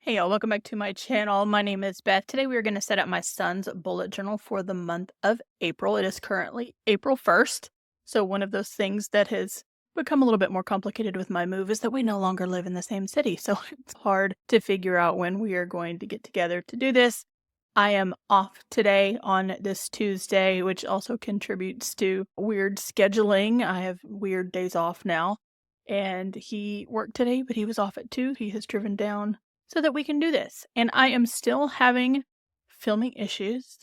Hey y'all, welcome back to my channel. My name is Beth. Today we are going to set up my son's bullet journal for the month of April. It is currently April 1st. So one of those things that has become a little bit more complicated with my move is that we no longer live in the same city. So it's hard to figure out when we are going to get together to do this. I am off today on this Tuesday, which also contributes to weird scheduling. I have weird days off now. And he worked today, but he was off at 2. He has driven down so that we can do this. And I am still having filming issues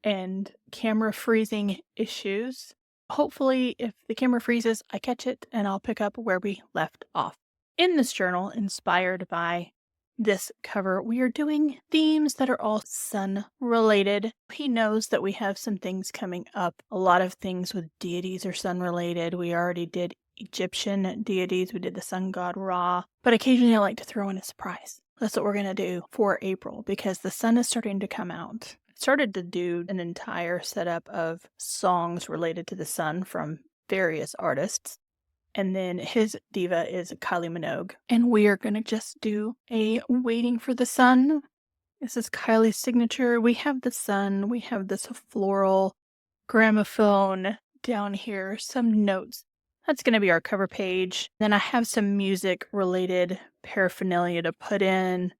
and camera freezing issues. Hopefully, if the camera freezes, I catch it and I'll pick up where we left off. In this journal, inspired by this cover, we are doing themes that are all sun related. He knows that we have some things coming up. A lot of things with deities are sun related. We already did Egyptian deities. We did the sun god Ra, but occasionally I like to throw in a surprise. That's what we're going to do for April because the sun is starting to come out. I started to do an entire setup of songs related to the sun from various artists. And then his diva is Kylie Minogue. And we are going to just do a Waiting for the Sun. This is Kylie's signature. We have the sun. We have this floral gramophone down here. Some notes. That's going to be our cover page. Then I have some music related paraphernalia to put in.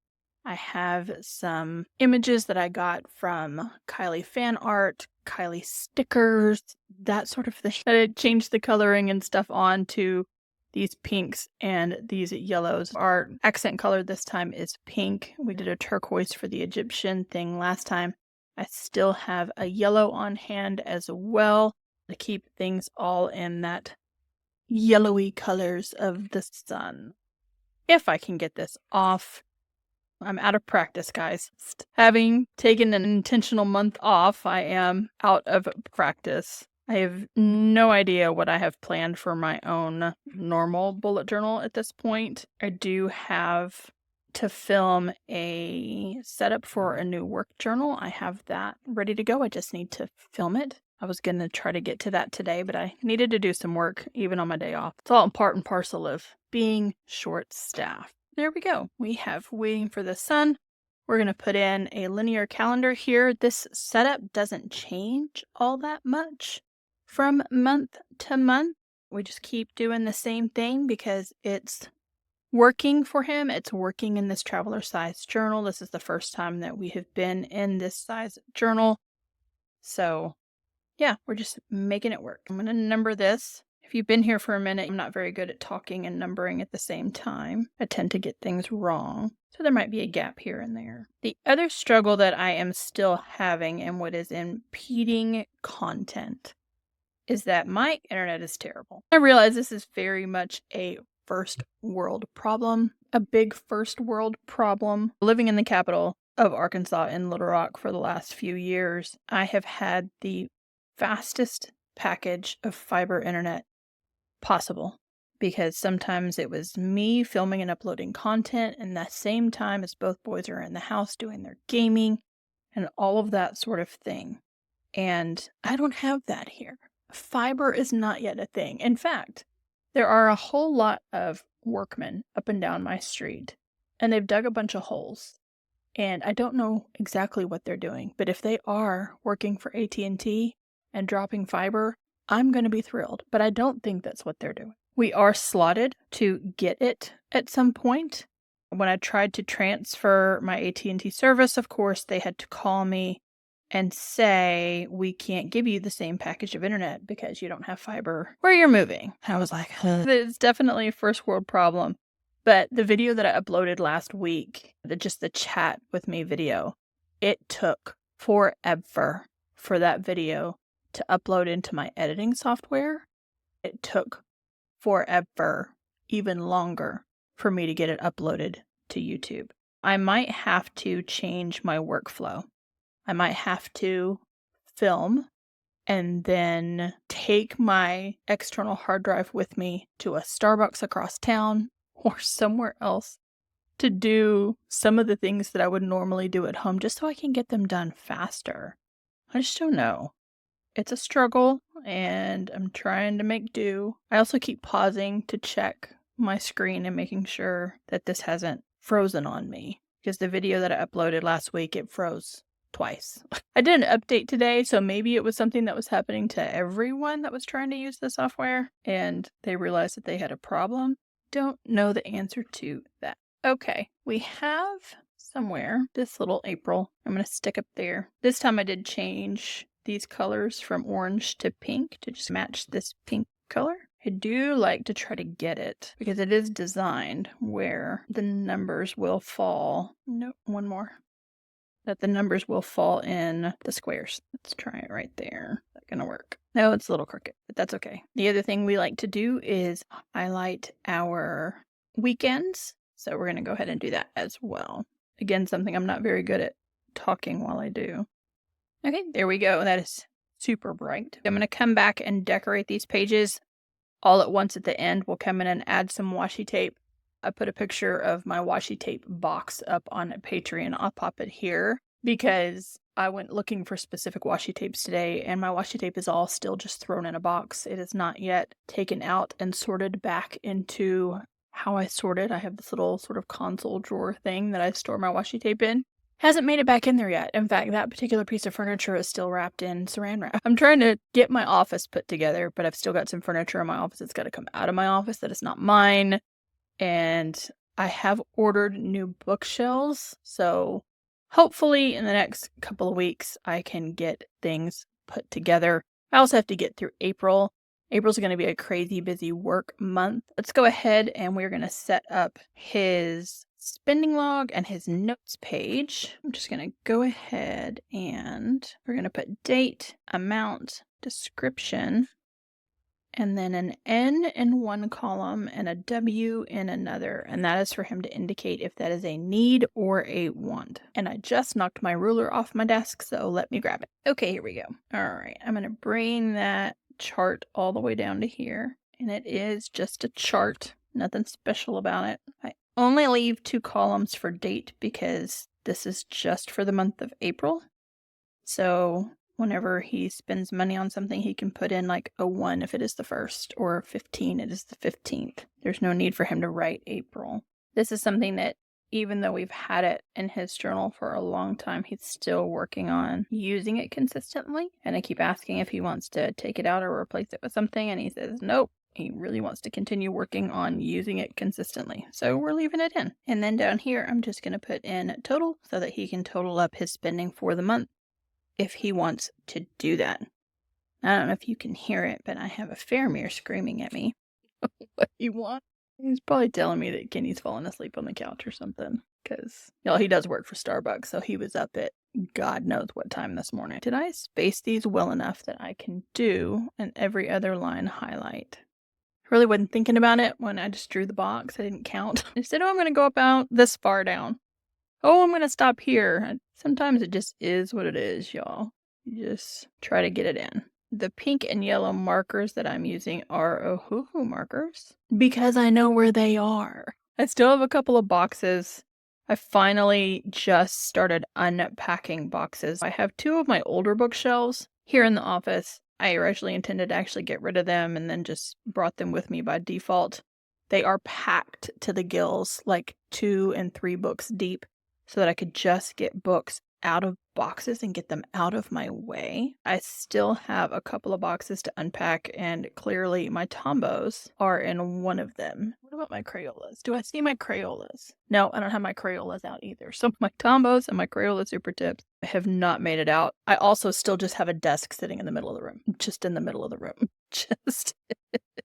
I have some images that I got from Kylie fan art, Kylie stickers, that sort of thing. I changed the coloring and stuff on to these pinks and these yellows. Our accent color this time is pink. We did a turquoise for the Egyptian thing last time. I still have a yellow on hand as well to keep things all in that yellowy colors of the sun. If I can get this off. I'm out of practice, guys. Having taken an intentional month off, I am out of practice. I have no idea what I have planned for my own normal bullet journal at this point. I do have to film a setup for a new work journal. I have that ready to go. I just need to film it. I was going to try to get to that today, but I needed to do some work even on my day off. It's all part and parcel of being short-staffed. There we go. We have Waiting for the Sun. We're going to put in a linear calendar here. This setup doesn't change all that much from month to month. We just keep doing the same thing because it's working for him. It's working in this traveler size journal. This is the first time that we have been in this size journal. So yeah, we're just making it work. I'm going to number this. If you've been here for a minute, I'm not very good at talking and numbering at the same time. I tend to get things wrong. So there might be a gap here and there. The other struggle that I am still having and what is impeding content is that my internet is terrible. I realize this is very much a first world problem, a big first world problem. Living in the capital of Arkansas in Little Rock for the last few years, I have had the fastest package of fiber internet possible because sometimes it was me filming and uploading content and the same time as both boys are in the house doing their gaming and all of that sort of thing. And I don't have that here. Fiber is not yet a thing. In fact, there are a whole lot of workmen up and down my street and they've dug a bunch of holes. And I don't know exactly what they're doing, but if they are working for AT&T and dropping fiber, I'm going to be thrilled, but I don't think that's what they're doing. We are slotted to get it at some point. When I tried to transfer my AT&T service, of course, they had to call me and say, we can't give you the same package of internet because you don't have fiber where you're moving. I was like, it's definitely a first world problem. But the video that I uploaded last week, just the chat with me video, it took forever for that video to upload into my editing software. It took forever, even longer, for me to get it uploaded to YouTube. I might have to change my workflow. I might have to film and then take my external hard drive with me to a Starbucks across town or somewhere else to do some of the things that I would normally do at home just so I can get them done faster. I just don't know. It's a struggle, and I'm trying to make do. I also keep pausing to check my screen and making sure that this hasn't frozen on me because the video that I uploaded last week, it froze twice. I did an update today, so maybe it was something that was happening to everyone that was trying to use the software, and they realized that they had a problem. Don't know the answer to that. Okay, we have somewhere this little April. I'm going to stick up there. This time I did change these colors from orange to pink to just match this pink color. I do like to try to get it because it is designed where the numbers will fall. Nope, one more. That the numbers will fall in the squares. Let's try it right there. Is that gonna work? No, it's a little crooked, but that's okay. The other thing we like to do is highlight our weekends. So we're gonna go ahead and do that as well. Again, something I'm not very good at talking while I do. Okay, there we go. That is super bright. I'm gonna come back and decorate these pages all at once at the end. We'll come in and add some washi tape. I put a picture of my washi tape box up on Patreon. I'll pop it here because I went looking for specific washi tapes today, and my washi tape is all still just thrown in a box. It is not yet taken out and sorted back into how I sort it. I have this little sort of console drawer thing that I store my washi tape in. Hasn't made it back in there yet. In fact, that particular piece of furniture is still wrapped in saran wrap. I'm trying to get my office put together, but I've still got some furniture in my office that's got to come out of my office that is not mine. And I have ordered new bookshelves, so hopefully in the next couple of weeks I can get things put together. I also have to get through April. April's going to be a crazy busy work month. Let's go ahead and we're going to set up his spending log and his notes page. I'm just going to go ahead and we're going to put date, amount, description, and then an N in one column and a W in another. And that is for him to indicate if that is a need or a want. And I just knocked my ruler off my desk, so let me grab it. Okay, here we go. All right, I'm going to bring that chart all the way down to here. And it is just a chart, nothing special about it. I only leave 2 columns for date because this is just for the month of April. So whenever he spends money on something, he can put in like a 1 if it is the 1st, or 15 it is the 15th. There's no need for him to write April. This is something that even though we've had it in his journal for a long time, he's still working on using it consistently. And I keep asking if he wants to take it out or replace it with something, and he says nope. He really wants to continue working on using it consistently. So we're leaving it in. And then down here, I'm just going to put in total so that he can total up his spending for the month if he wants to do that. I don't know if you can hear it, but I have a Faramir screaming at me. What do you want? He's probably telling me that Kenny's falling asleep on the couch or something. Because, he does work for Starbucks, so he was up at God knows what time this morning. Did I space these well enough that I can do an every other line highlight? I really wasn't thinking about it when I just drew the box. I didn't count. I said, I'm going to go about this far down. Oh, I'm going to stop here. And sometimes it just is what it is, y'all. You just try to get it in. The pink and yellow markers that I'm using are Ohuhu markers because I know where they are. I still have a couple of boxes. I finally just started unpacking boxes. I have 2 of my older bookshelves here in the office. I originally intended to actually get rid of them and then just brought them with me by default. They are packed to the gills, like 2 and 3 books deep, so that I could just get books out of boxes and get them out of my way. I still have a couple of boxes to unpack, and clearly my Tombos are in one of them. What about my Crayolas? Do I see my Crayolas? No, I don't have my Crayolas out either. So my Tombos and my Crayola Super Tips have not made it out. I also still just have a desk sitting in the middle of the room. Just in the middle of the room. Just.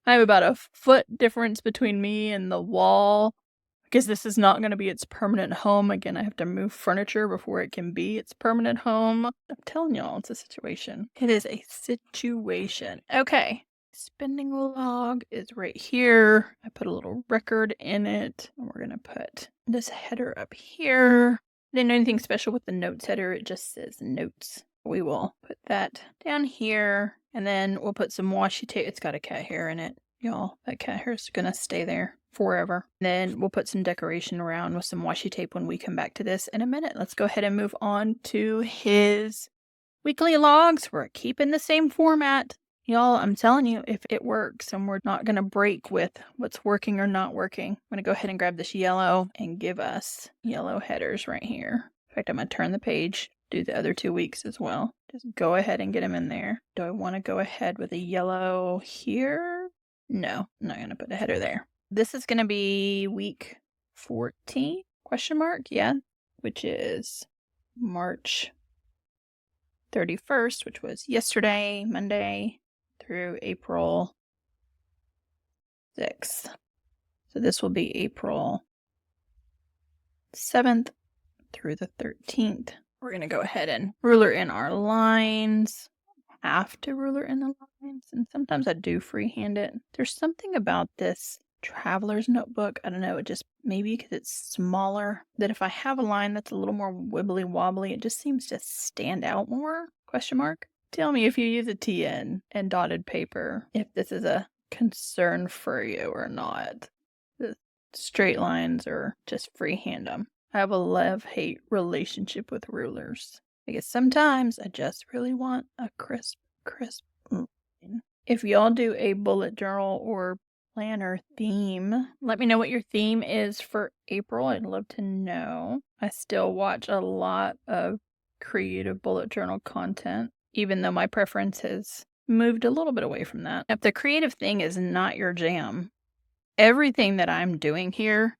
I have about a foot difference between me and the wall. Because this is not going to be its permanent home. Again, I have to move furniture before it can be its permanent home. I'm telling y'all, it's a situation. It is a situation. Okay. Spending log is right here. I put a little record in it. And we're going to put this header up here. I didn't do anything special with the notes header. It just says notes. We will put that down here. And then we'll put some washi tape. It's got a cat hair in it. Y'all, that cat hair is going to stay there forever. Then we'll put some decoration around with some washi tape when we come back to this in a minute. Let's go ahead and move on to his weekly logs. We're keeping the same format. Y'all, I'm telling you, if it works and we're not going to break with what's working or not working, I'm going to go ahead and grab this yellow and give us yellow headers right here. In fact, I'm going to turn the page, do the other 2 weeks as well. Just go ahead and get them in there. Do I want to go ahead with a yellow here? No, I'm not going to put a header there. This is going to be week 14, question mark, yeah, which is March 31st, which was yesterday, Monday, through April 6th. So this will be April 7th through the 13th. We're going to go ahead and ruler in our lines. Have to ruler in the lines, and sometimes I do freehand it. There's something about this traveler's notebook, I don't know, it just maybe because it's smaller, that if I have a line that's a little more wibbly wobbly, it just seems to stand out more, question mark. Tell me if you use a TN and dotted paper, if this is a concern for you or not. The straight lines or just freehand them. I have a love-hate relationship with rulers. Because sometimes I just really want a crisp line. If y'all do a bullet journal or planner theme, let me know what your theme is for April. I'd love to know. I still watch a lot of creative bullet journal content, even though my preference has moved a little bit away from that. If the creative thing is not your jam, everything that I'm doing here,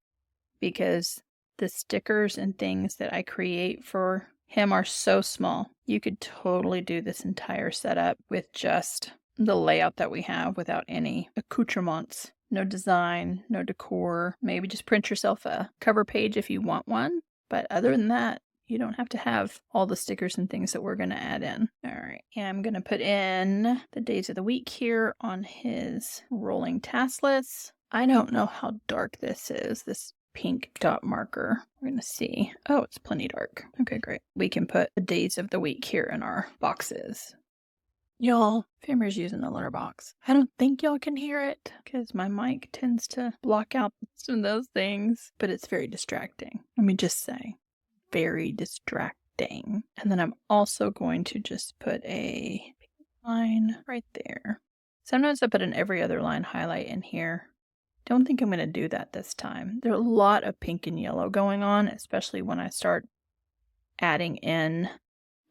because the stickers and things that I create for him are so small, you could totally do this entire setup with just the layout that we have without any accoutrements. No design, no decor. Maybe just print yourself a cover page if you want one. But other than that, you don't have to have all the stickers and things that we're going to add in. All right. And I'm going to put in the days of the week here on his rolling task list. I don't know how dark this is, this pink dot marker. We're going to see. Oh, it's plenty dark. Okay, great. We can put the days of the week here in our boxes. Y'all, Famer's using the litter box. I don't think y'all can hear it because my mic tends to block out some of those things, but it's very distracting. Let me just say, very distracting. And then I'm also going to just put a line right there. Sometimes I put an every other line highlight in here. Don't think I'm going to do that this time. There's a lot of pink and yellow going on, especially when I start adding in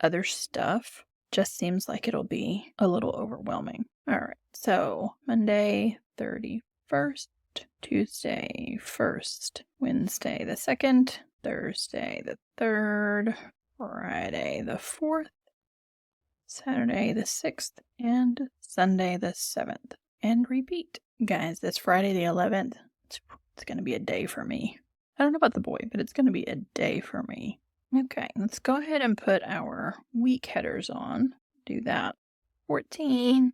other stuff. Just seems like it'll be a little overwhelming. All right, so Monday 31st, Tuesday 1st, Wednesday the 2nd, Thursday the 3rd, Friday the 4th, Saturday the 6th, and Sunday the 7th. And repeat. Guys, this Friday the 11th, it's going to be a day for me. I don't know about the boy, but it's going to be a day for me. Okay, let's go ahead and put our week headers on. Do that. 14,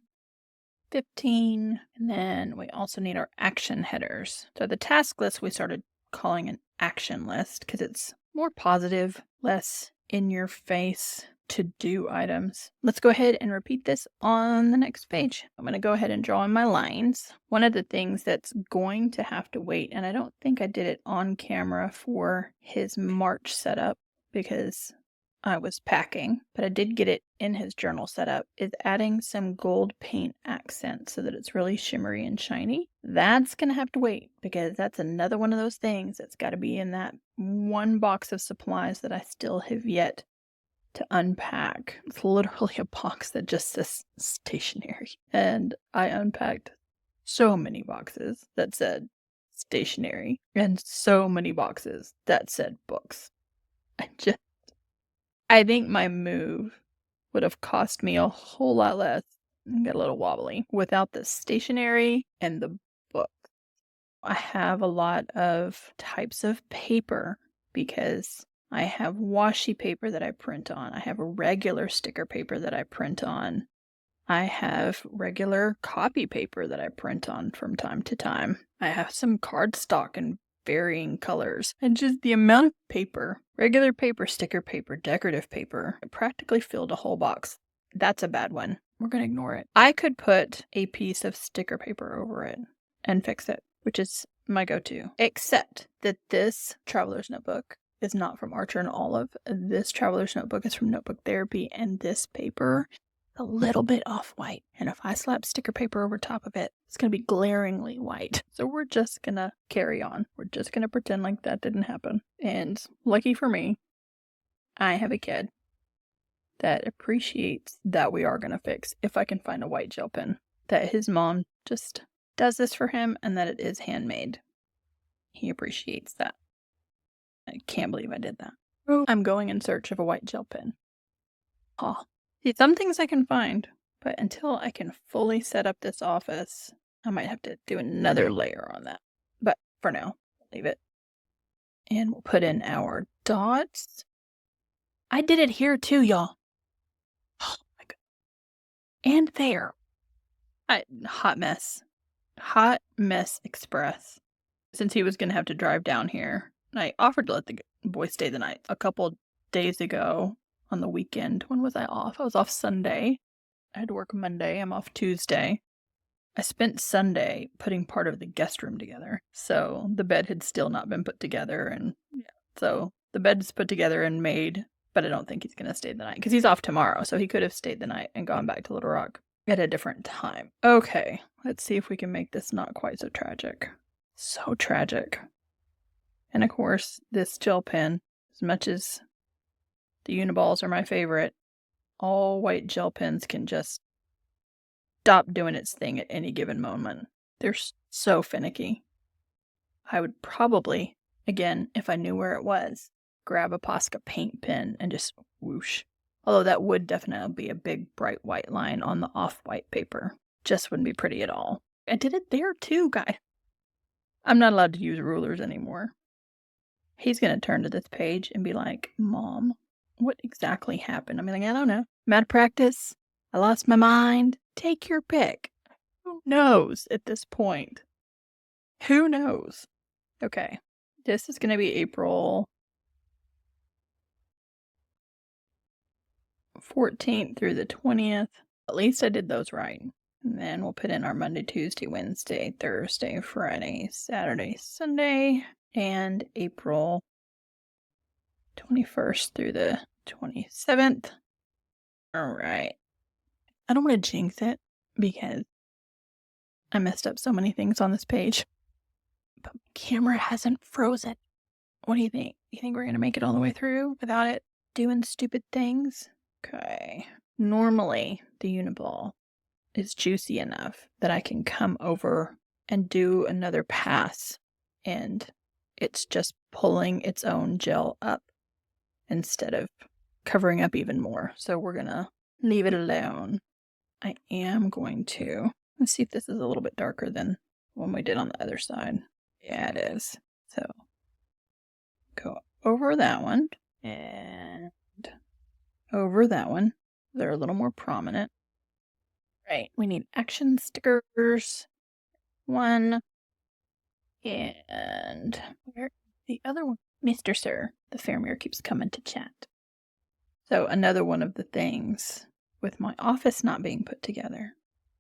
15, and then we also need our action headers. So the task list we started calling an action list because it's more positive, less in your face to-do items. Let's go ahead and repeat this on the next page. I'm going to go ahead and draw in my lines. One of the things that's going to have to wait, and I don't think I did it on camera for his March setup because I was packing, but I did get it in his journal setup, is adding some gold paint accent so that it's really shimmery and shiny. That's going to have to wait because that's another one of those things that's got to be in that one box of supplies that I still have yet to unpack. It's literally a box that just says stationery. And I unpacked so many boxes that said stationery and so many boxes that said books. I think my move would have cost me a whole lot less and get a little wobbly without the stationery and the book. I have a lot of types of paper because I have washi paper that I print on. I have a regular sticker paper that I print on. I have regular copy paper that I print on from time to time. I have some cardstock in varying colors. And just the amount of paper, regular paper, sticker paper, decorative paper, it practically filled a whole box. That's a bad one. We're going to ignore it. I could put a piece of sticker paper over it and fix it, which is my go-to. Except that this traveler's notebook is not from Archer and Olive. This traveler's notebook is from Notebook Therapy, and this paper a little bit off-white. And if I slap sticker paper over top of it, it's going to be glaringly white. So we're just going to carry on. We're just going to pretend like that didn't happen. And lucky for me, I have a kid that appreciates that we are going to fix, if I can find a white gel pen, that his mom just does this for him and that it is handmade. He appreciates that. I can't believe I did that. I'm going in search of a white gel pen. Oh, see, some things I can find, but until I can fully set up this office, I might have to do another layer on that. But for now, leave it. And we'll put in our dots. I did it here too, y'all. Oh my god. And there. Hot mess. Hot mess express. Since he was going to have to drive down here, I offered to let the boy stay the night a couple days ago on the weekend. When was I off? I was off Sunday. I had to work Monday. I'm off Tuesday. I spent Sunday putting part of the guest room together. So the bed had still not been put together. And yeah, so the bed's put together and made, but I don't think he's going to stay the night because he's off tomorrow. So he could have stayed the night and gone back to Little Rock at a different time. Okay, let's see if we can make this not quite so tragic. So tragic. And of course, this gel pen, as much as the Uniballs are my favorite, all white gel pens can just stop doing its thing at any given moment. They're so finicky. I would probably, again, if I knew where it was, grab a Posca paint pen and just whoosh. Although that would definitely be a big bright white line on the off-white paper. Just wouldn't be pretty at all. I did it there too, guys. I'm not allowed to use rulers anymore. He's going to turn to this page and be like, Mom, what exactly happened? I'm like, I don't know. I'm out of practice. I lost my mind. Take your pick. Who knows at this point? Who knows? Okay. This is going to be April 14th through the 20th. At least I did those right. And then we'll put in our Monday, Tuesday, Wednesday, Thursday, Friday, Saturday, Sunday, and April 21st through the 27th. All right. I don't want to jinx it because I messed up so many things on this page. But my camera hasn't frozen. What do you think? You think we're going to make it all the way through without it doing stupid things? Okay. Normally, the Uniball is juicy enough that I can come over and do another pass, and it's just pulling its own gel up instead of covering up even more. So we're going to leave it alone. I am going to, let's see if this is a little bit darker than when we did on the other side. Yeah, it is. So go over that one and over that one. They're a little more prominent. Right, we need action stickers. One. And where's the other one? Mr. Sir. The Fairmere keeps coming to chat. So another one of the things with my office not being put together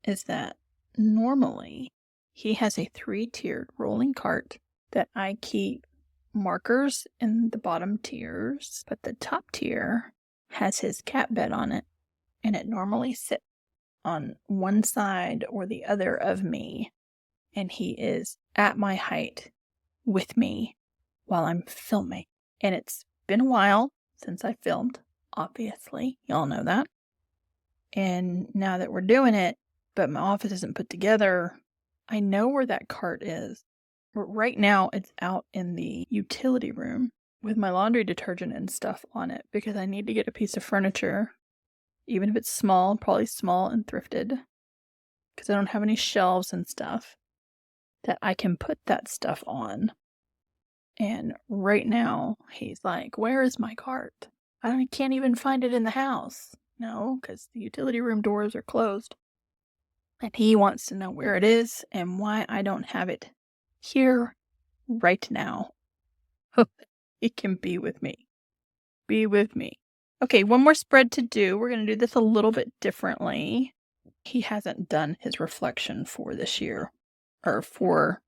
is that normally he has a 3-tiered rolling cart that I keep markers in the bottom tiers, but the top tier has his cat bed on it, and it normally sits on one side or the other of me, and he is at my height with me while I'm filming. And it's been a while since I filmed, obviously. Y'all know that. And now that we're doing it, but my office isn't put together, I know where that cart is. Right now, it's out in the utility room with my laundry detergent and stuff on it because I need to get a piece of furniture. Even if it's small, probably small and thrifted, because I don't have any shelves and stuff that I can put that stuff on. And right now, he's like, where is my cart? I can't even find it in the house. No, because the utility room doors are closed. And he wants to know where it is and why I don't have it here right now. It can be with me. Be with me. Okay, one more spread to do. We're going to do this a little bit differently. He hasn't done his reflection for this year, or for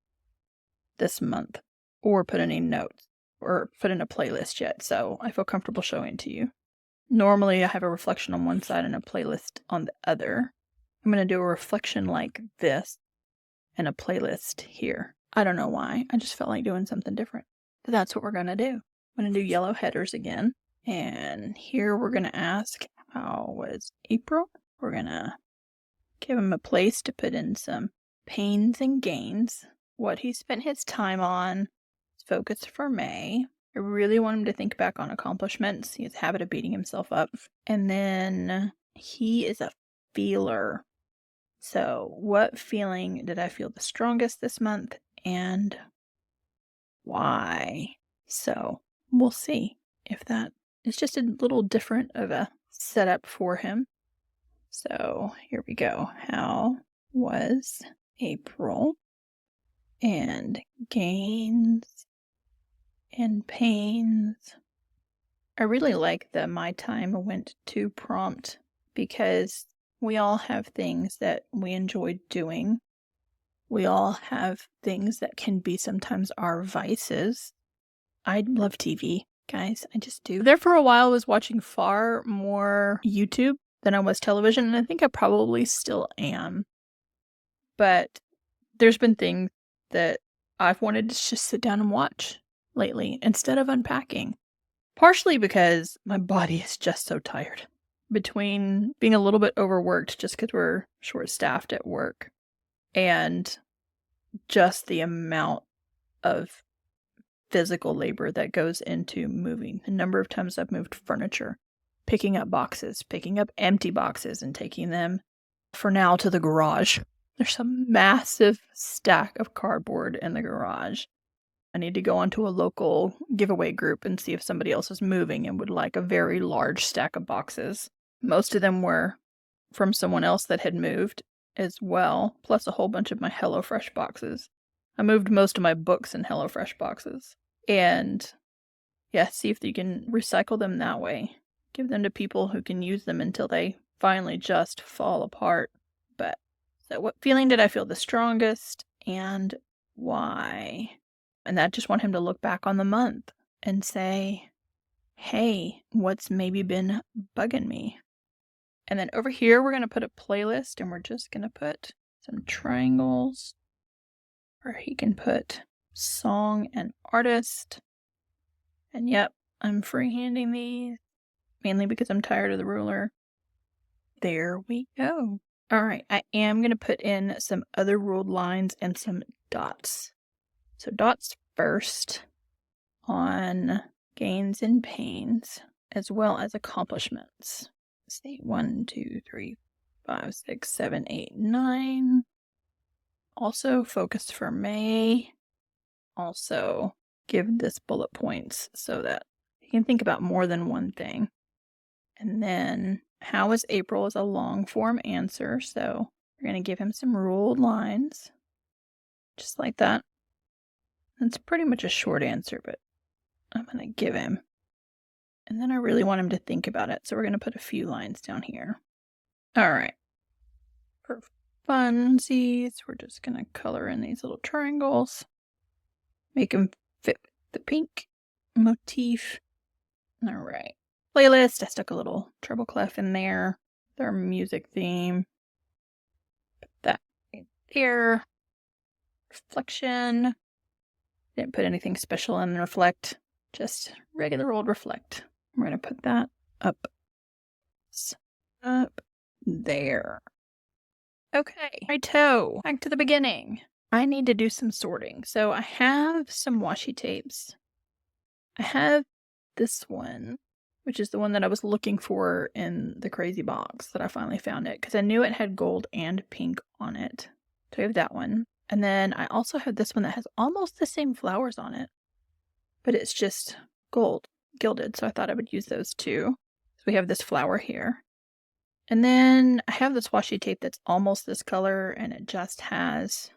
this month, or put any notes, or put in a playlist yet, so I feel comfortable showing it to you. Normally, I have a reflection on one side and a playlist on the other. I'm going to do a reflection like this and a playlist here. I don't know why. I just felt like doing something different. So that's what we're going to do. I'm going to do yellow headers again. And here we're going to ask, how was April? We're going to give him a place to put in some pains and gains, what he spent his time on, his focus for May. I really want him to think back on accomplishments. He has a habit of beating himself up. And then he is a feeler. So what feeling did I feel the strongest this month and why? So we'll see if that is just a little different of a setup for him. So here we go. How was April? And gains and pains. I really like the my time went to prompt because we all have things that we enjoy doing. We all have things that can be sometimes our vices. I love TV, guys. I just do. There for a while, I was watching far more YouTube than I was television, and I think I probably still am. But there's been things that I've wanted to just sit down and watch lately instead of unpacking. Partially because my body is just so tired. Between being a little bit overworked just because we're short-staffed at work and just the amount of physical labor that goes into moving. The number of times I've moved furniture, picking up boxes, picking up empty boxes and taking them for now to the garage. There's a massive stack of cardboard in the garage. I need to go onto a local giveaway group and see if somebody else is moving and would like a very large stack of boxes. Most of them were from someone else that had moved as well, plus a whole bunch of my HelloFresh boxes. I moved most of my books in HelloFresh boxes. And yeah, see if you can recycle them that way. Give them to people who can use them until they finally just fall apart. But so what feeling did I feel the strongest and why? And I just want him to look back on the month and say, hey, what's maybe been bugging me? And then over here, we're going to put a playlist and we're just going to put some triangles where he can put song and artist. And yep, I'm freehanding these mainly because I'm tired of the ruler. There we go. All right, I am going to put in some other ruled lines and some dots. So dots first on gains and pains, as well as accomplishments. Let's see, 1, 2, 3, 5, 6, 7, 8, 9. Also focused for May. Also give this bullet points so that you can think about more than one thing. And then how was April is a long form answer. So we're going to give him some ruled lines. Just like that. It's pretty much a short answer, but I'm going to give him. And then I really want him to think about it. So we're going to put a few lines down here. All right. For funsies, we're just going to color in these little triangles. Make them fit the pink motif. All right. Playlist. I stuck a little treble clef in there. Their music theme. Put that right there. Reflection. Didn't put anything special in reflect. Just regular old reflect. We're going to put that up there. Okay, righto. Back to the beginning. I need to do some sorting. So I have some washi tapes. I have this one, which is the one that I was looking for in the crazy box that I finally found it, because I knew it had gold and pink on it. So I have that one. And then I also have this one that has almost the same flowers on it, but it's just gold, gilded. So I thought I would use those too. So we have this flower here. And then I have this washi tape that's almost this color, and it just has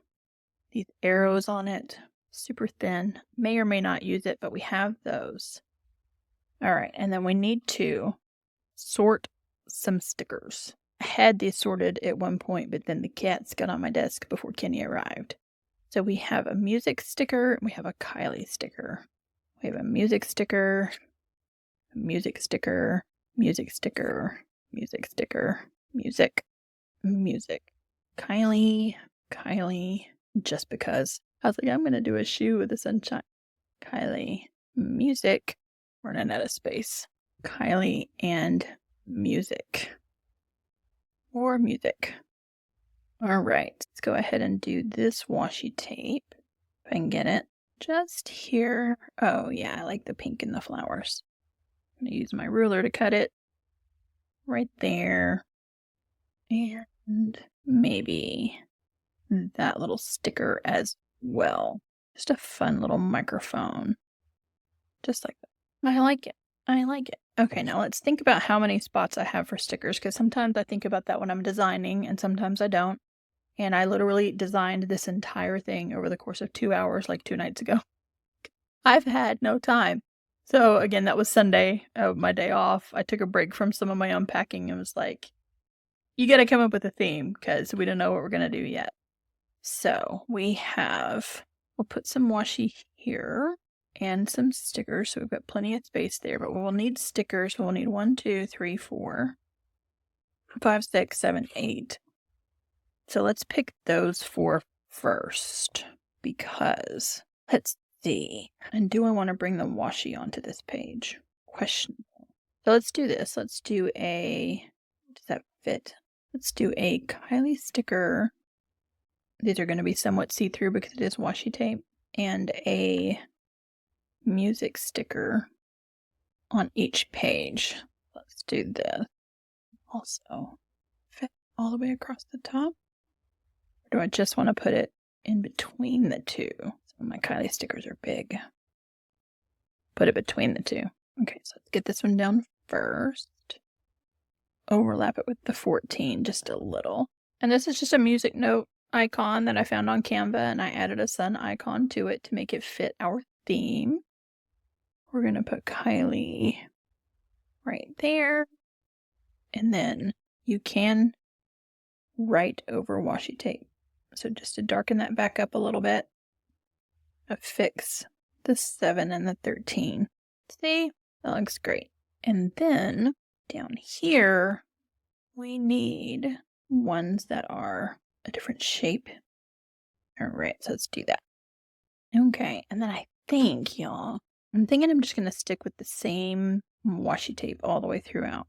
these arrows on it, super thin. May or may not use it, but we have those. All right, and then we need to sort some stickers. I had these sorted at one point, but then the cats got on my desk before Kenny arrived. So we have a music sticker, and we have a Kylie sticker. We have a music sticker, music sticker, music sticker, music, music. Kylie, just because. I was like, I'm going to do a shoe with the sunshine. Kylie, music, running out of space. Kylie and music. More music. All right, let's go ahead and do this washi tape. If I can get it. Just here. Oh, yeah, I like the pink and the flowers. I'm going to use my ruler to cut it. Right there. And maybe that little sticker as well. Just a fun little microphone. Just like that. I like it. I like it. Okay, now let's think about how many spots I have for stickers, because sometimes I think about that when I'm designing and sometimes I don't. And I literally designed this entire thing over the course of 2 hours, like 2 nights ago. I've had no time. So again, that was Sunday, my day off. I took a break from some of my unpacking and was like, you got to come up with a theme because we don't know what we're going to do yet. So we'll put some washi here and some stickers. So we've got plenty of space there, but we'll need stickers. We'll need 1, 2, 3, 4, 5, 6, 7, 8. So let's pick those 4 first because let's see. And do I want to bring the washi onto this page? Questionable. So let's do this. Let's do does that fit? Let's do a Kylie sticker. These are going to be somewhat see-through because it is washi tape. And a music sticker on each page. Let's do this. Also, fit all the way across the top. Or do I just want to put it in between the two? Some of my Kylie stickers are big. Put it between the two. Okay, so let's get this one down first. Overlap it with the 14 just a little. And this is just a music note icon that I found on Canva, and I added a sun icon to it to make it fit our theme. We're going to put Kylie right there. And then you can write over washi tape. So just to darken that back up a little bit, affix the 7 and the 13. See? That looks great. And then down here, we need ones that are a different shape. All right, so let's do that. Okay, and then I think, y'all, I'm just going to stick with the same washi tape all the way throughout.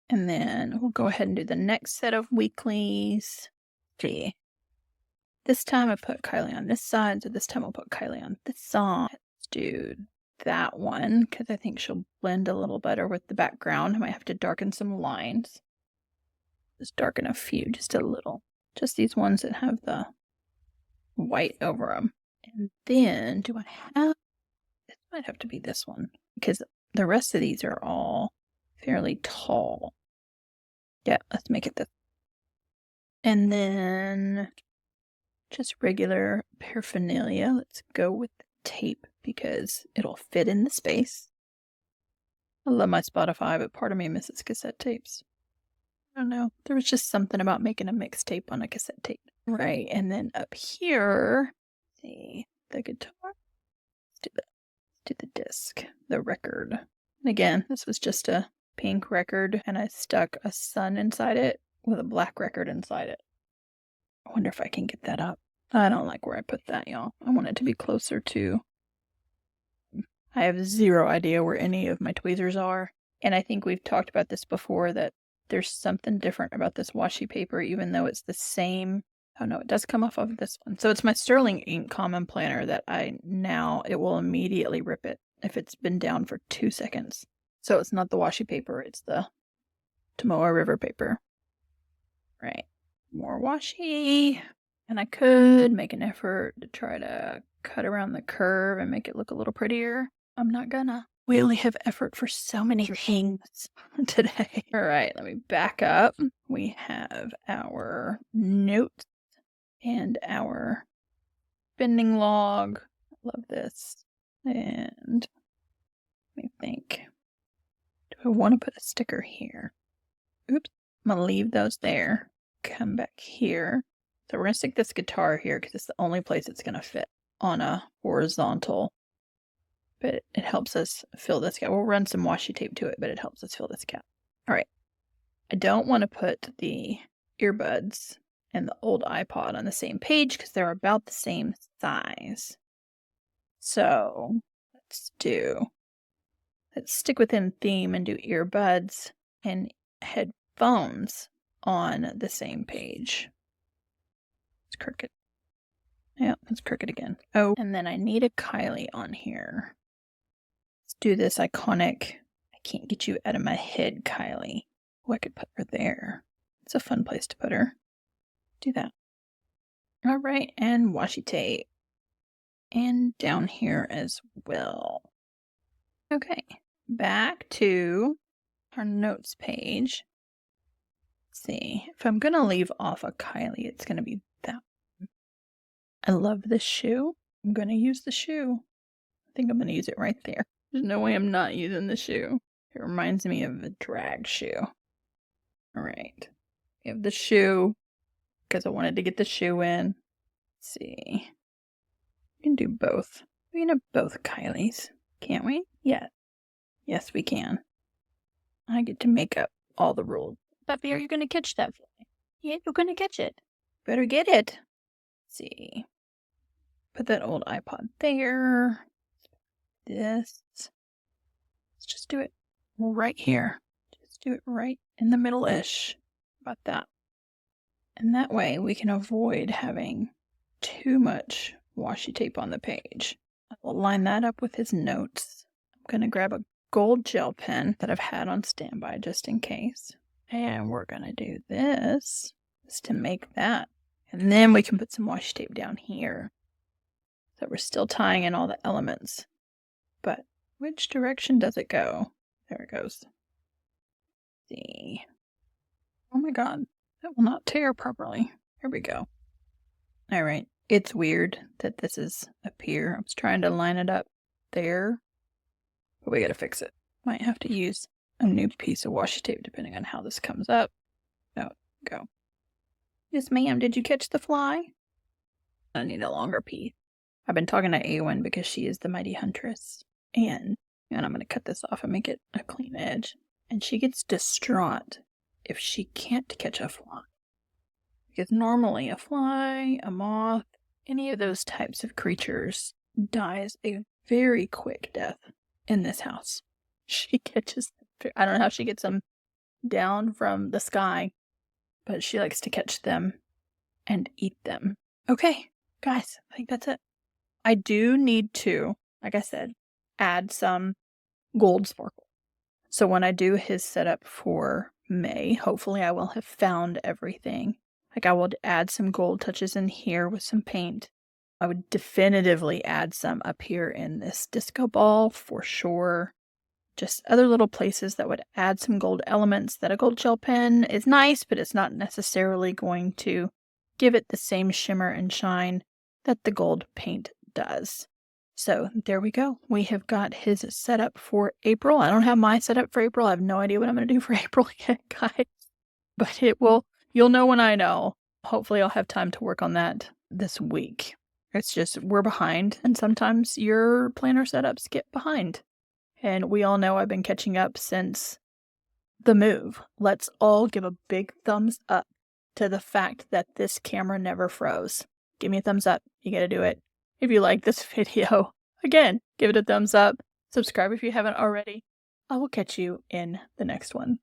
And then we'll go ahead and do the next set of weeklies. See. This time I put Kylie on this side, so this time I'll put Kylie on this side. Let's do that one, because I think she'll blend a little better with the background. I might have to darken some lines. Just darken a few, just a little. Just these ones that have the white over them. And then, do I have... This might have to be this one, because the rest of these are all fairly tall. Yeah, let's make it this. And then just regular paraphernalia. Let's go with the tape because it'll fit in the space. I love my Spotify, but part of me misses cassette tapes. I don't know. There was just something about making a mixtape on a cassette tape. Right, and then up here, see the guitar. Let's do the disc, the record. And again, this was just a pink record, and I stuck a sun inside it with a black record inside it. I wonder if I can get that up. I don't like where I put that, y'all. I want it to be closer to... I have zero idea where any of my tweezers are. And I think we've talked about this before, that there's something different about this washi paper, even though it's the same... Oh no, it does come off of this one. So it's my Sterling Ink Common Planner that it will immediately rip it if it's been down for 2 seconds. So it's not the washi paper, it's the Tomoa River paper. Right. More washi. And I could make an effort to try to cut around the curve and make it look a little prettier. I'm not gonna. We only have effort for so many things today. All right, let me back up. We have our notes and our bending log. I love this. And let me think. Do I want to put a sticker here? Oops. I'm going to leave those there. Come back here. So we're going to stick this guitar here because it's the only place it's going to fit on a horizontal but it helps us fill this gap. We'll run some washi tape to it, but it helps us fill this gap. All right. I don't want to put the earbuds and the old iPod on the same page because they're about the same size. So let's stick within theme and do earbuds and headphones on the same page. It's crooked. Yeah, it's crooked again. Oh, and then I need a Kylie on here. Let's do this iconic, I can't get you out of my head, Kylie. Oh, I could put her there. It's a fun place to put her. Do that. All right, and washi tape. And down here as well. Okay, back to our notes page. Let's see, if I'm going to leave off a Kylie, it's going to be that one. I love this shoe. I'm going to use the shoe. I think I'm going to use it right there. There's no way I'm not using the shoe. It reminds me of a drag shoe. All right. We have the shoe because I wanted to get the shoe in. Let's see. We can do both. We can have both Kylies, can't we? Yeah. Yes, we can. I get to make up all the rules. Peppy, are you going to catch that fly? Yeah, you're going to catch it. Better get it. Let's see. Put that old iPod there. This. Let's just do it right here. Just do it right in the middle-ish. About that. And that way we can avoid having too much washi tape on the page. I will line that up with his notes. I'm going to grab a gold gel pen that I've had on standby just in case. And we're going to do this just to make that. And then we can put some washi tape down here. So we're still tying in all the elements. But which direction does it go? There it goes. Let's see. Oh my god, that will not tear properly. Here we go. All right. It's weird that this is up here. I was trying to line it up there, but we gotta fix it. Might have to use a new piece of washi tape depending on how this comes up. No, go. Yes, ma'am, did you catch the fly? I need a longer piece. I've been talking to Awen because she is the mighty huntress. And I'm gonna cut this off and make it a clean edge. And she gets distraught if she can't catch a fly. Because normally a fly, a moth, any of those types of creatures dies a very quick death in this house. She catches, I don't know how she gets them down from the sky, but she likes to catch them and eat them. Okay, guys, I think that's it. I do need to, like I said, add some gold sparkle. So when I do his setup for May, hopefully I will have found everything. Like I will add some gold touches in here with some paint. I would definitively add some up here in this disco ball for sure. Just other little places that would add some gold elements that a gold gel pen is nice, but it's not necessarily going to give it the same shimmer and shine that the gold paint does. So there we go. We have got his setup for April. I don't have my setup for April. I have no idea what I'm going to do for April yet, guys. But you'll know when I know. Hopefully I'll have time to work on that this week. It's just we're behind, and sometimes your planner setups get behind. And we all know I've been catching up since the move. Let's all give a big thumbs up to the fact that this camera never froze. Give me a thumbs up. You gotta do it. If you like this video, again, give it a thumbs up. Subscribe if you haven't already. I will catch you in the next one.